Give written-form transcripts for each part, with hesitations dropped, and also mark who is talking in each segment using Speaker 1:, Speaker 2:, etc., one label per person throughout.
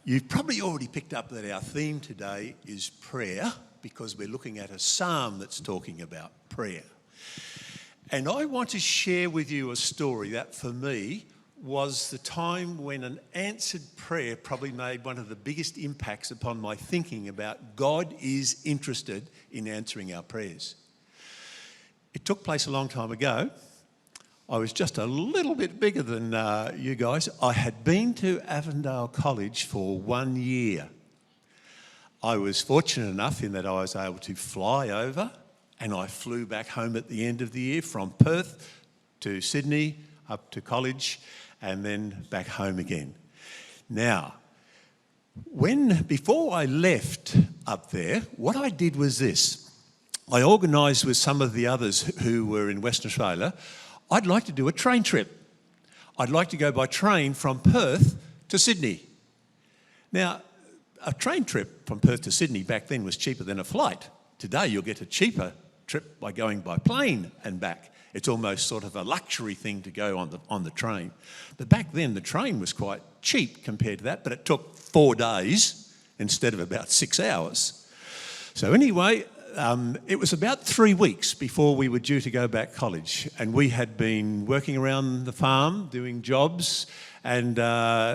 Speaker 1: You've probably already picked up that our theme today is prayer, because we're looking at a psalm that's talking about prayer. And I want to share with you a story that for me was the time when an answered prayer probably made one of the biggest impacts upon my thinking about God is interested in answering our prayers. It took place a long time ago. I was just a little bit bigger than you guys. I had been to Avondale College for 1 year. I was fortunate enough in that I was able to fly over, and I flew back home at the end of the year from Perth to Sydney, up to college, and then back home again. Now, before I left up there, what I did was this. I organised with some of the others who were in Western Australia. I'd like to do a train trip. I'd like to go by train from Perth to Sydney. Now, a train trip from Perth to Sydney back then was cheaper than a flight. Today, you'll get a cheaper trip by going by plane and back. It's almost sort of a luxury thing to go on the train. But back then, the train was quite cheap compared to that, but it took 4 days instead of about 6 hours. So anyway, it was about 3 weeks before we were due to go back to college, and we had been working around the farm, doing jobs, and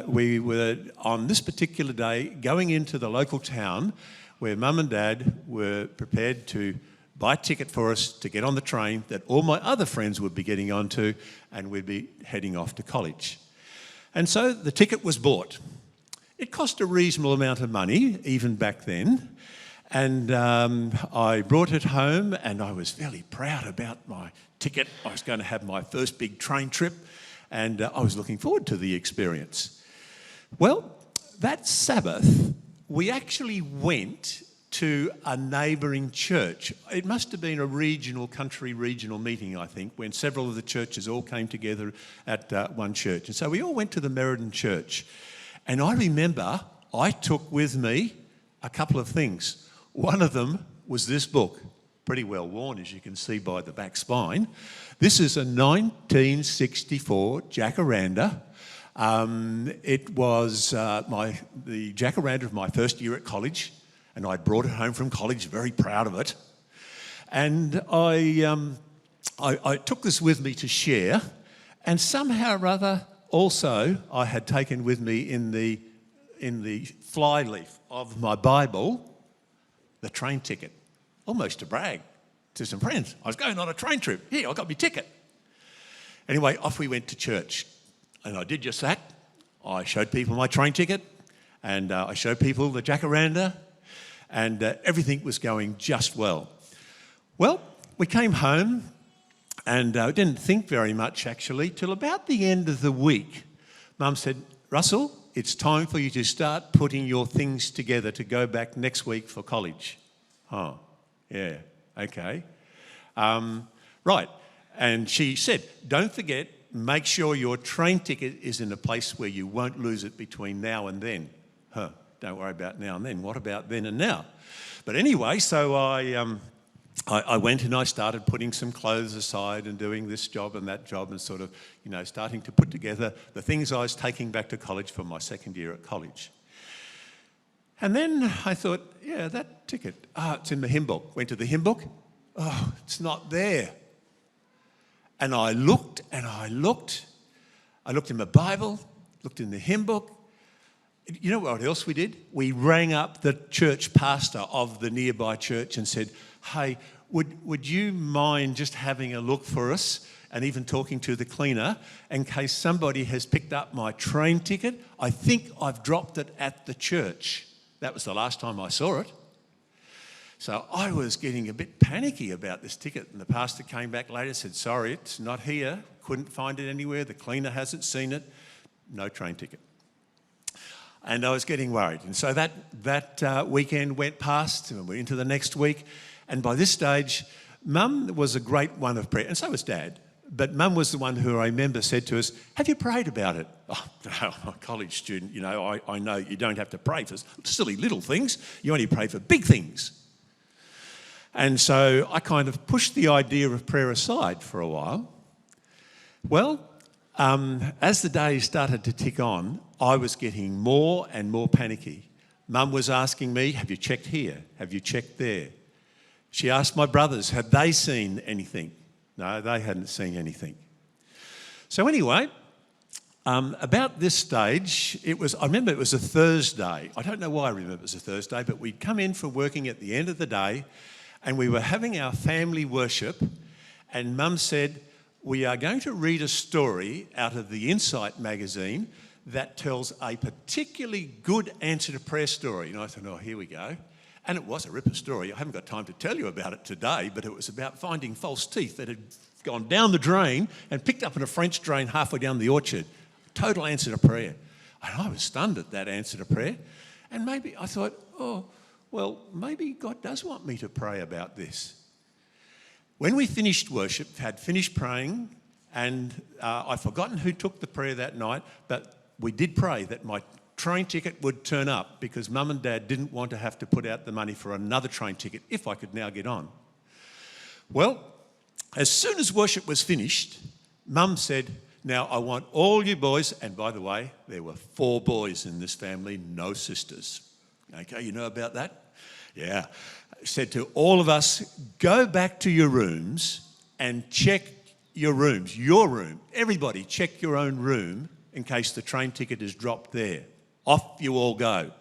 Speaker 1: we were, on this particular day, going into the local town where Mum and Dad were prepared to buy a ticket for us to get on the train that all my other friends would be getting onto, and we'd be heading off to college. And so the ticket was bought. It cost a reasonable amount of money, even back then. And I brought it home, and I was fairly proud about my ticket. I was going to have my first big train trip, and I was looking forward to the experience. Well, that Sabbath, we actually went to a neighbouring church. It must have been a country regional meeting, I think, when several of the churches all came together at one church. And so we all went to the Meriden Church. And I remember I took with me a couple of things. One of them was this book, pretty well worn, as you can see by the back spine. This is a 1964 Jacaranda. It was the Jacaranda of my first year at college, and I brought it home from college, very proud of it. And I took this with me to share, and somehow or other, also, I had taken with me in the flyleaf of my Bible the train ticket, almost to brag to some friends. I was going on a train trip. Here, I got my ticket. Anyway, off we went to church. And I did just that. I showed people my train ticket, and I showed people the Jacaranda, and everything was going just well. Well, we came home, and I didn't think very much, actually, till about the end of the week. Mum said, "Russell, it's time for you to start putting your things together to go back next week for college." Oh, yeah, okay. Right, and she said, "Don't forget, make sure your train ticket is in a place where you won't lose it between now and then." Don't worry about now and then. What about then and now? But anyway, so I went and I started putting some clothes aside and doing this job and that job, and sort of, starting to put together the things I was taking back to college for my second year at college. And then I thought, yeah, that ticket, it's in the hymn book. Went to the hymn book. Oh, it's not there. And I looked and I looked. I looked in my Bible, looked in the hymn book. You know what else we did? We rang up the church pastor of the nearby church and said, "Hey, would you mind just having a look for us, and even talking to the cleaner, in case somebody has picked up my train ticket? I think I've dropped it at the church." That was the last time I saw it. So I was getting a bit panicky about this ticket, and the pastor came back later and said, "Sorry, it's not here. Couldn't find it anywhere. The cleaner hasn't seen it. No train ticket." And I was getting worried. And so that weekend went past, and we're into the next week. And by this stage, Mum was a great one of prayer, and so was Dad. But Mum was the one who I remember said to us, "Have you prayed about it?" "Oh, no, I'm a college student, I know you don't have to pray for silly little things. You only pray for big things." And so I kind of pushed the idea of prayer aside for a while. Well, As the day started to tick on, I was getting more and more panicky. Mum was asking me, have you checked here? Have you checked there? She asked my brothers, had they seen anything? No, they hadn't seen anything. So anyway, about this stage, I remember it was a Thursday. I don't know why I remember it was a Thursday, but we'd come in from working at the end of the day and we were having our family worship, and Mum said, we are going to read a story out of the Insight magazine that tells a particularly good answer to prayer story. And I thought, oh, here we go. And it was a ripper story. I haven't got time to tell you about it today, but it was about finding false teeth that had gone down the drain and picked up in a French drain halfway down the orchard. Total answer to prayer. And I was stunned at that answer to prayer. And maybe I thought, oh, well, maybe God does want me to pray about this. When we finished worship, had finished praying, and I'd forgotten who took the prayer that night, but we did pray that my train ticket would turn up because Mum and Dad didn't want to have to put out the money for another train ticket if I could now get on. Well, as soon as worship was finished, Mum said, now I want all you boys, and by the way, there were 4 boys in this family, no sisters. Okay, you know about that? Yeah. Said to all of us, go back to your rooms and check your rooms, your room. Everybody check your own room in case the train ticket is dropped there. Off you all go.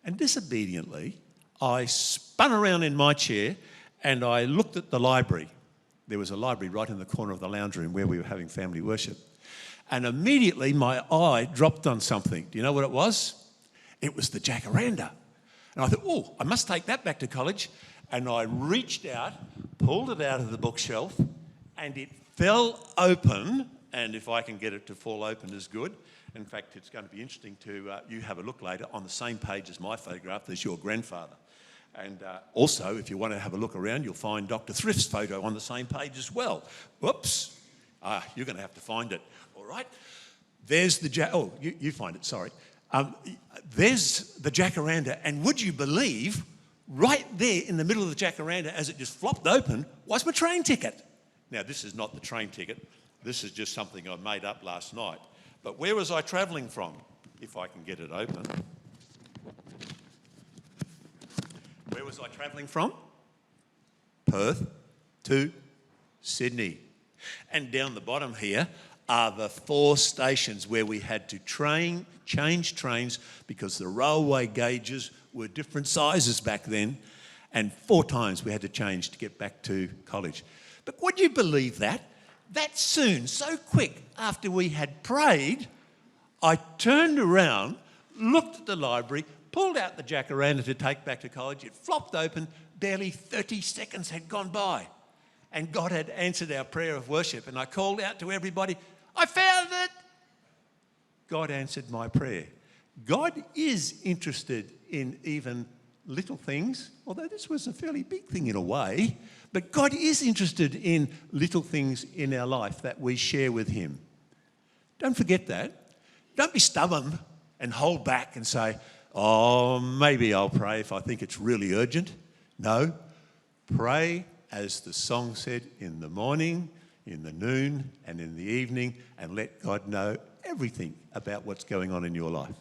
Speaker 1: And disobediently, I spun around in my chair and I looked at the library. There was a library right in the corner of the lounge room where we were having family worship. And immediately my eye dropped on something. Do you know what it was? It was the jacaranda. And I thought, oh, I must take that back to college. And I reached out, pulled it out of the bookshelf, and it fell open. And if I can get it to fall open is good. In fact, it's going to be interesting to you have a look later. On the same page as my photograph, there's your grandfather. And also, if you want to have a look around, you'll find Dr. Thrift's photo on the same page as well. Whoops. You're going to have to find it. All right. There's the you find it, sorry. There's the jacaranda, and would you believe, right there in the middle of the jacaranda, as it just flopped open, was my train ticket. Now, this is not the train ticket. This is just something I made up last night. But where was I travelling from? If I can get it open. Where was I travelling from? Perth to Sydney. And down the bottom here are the 4 stations where we had to change trains because the railway gauges were different sizes back then, and 4 times we had to change to get back to college. But would you believe that? That soon, so quick, after we had prayed, I turned around, looked at the library, pulled out the jacaranda to take back to college. It flopped open, barely 30 seconds had gone by, and God had answered our prayer of worship. And I called out to everybody, I found it! God answered my prayer. God is interested in even little things, although this was a fairly big thing in a way, but God is interested in little things in our life that we share with him. Don't forget that. Don't be stubborn and hold back and say, oh, maybe I'll pray if I think it's really urgent. No, pray as the song said, in the morning, in the noon and in the evening, and let God know everything about what's going on in your life.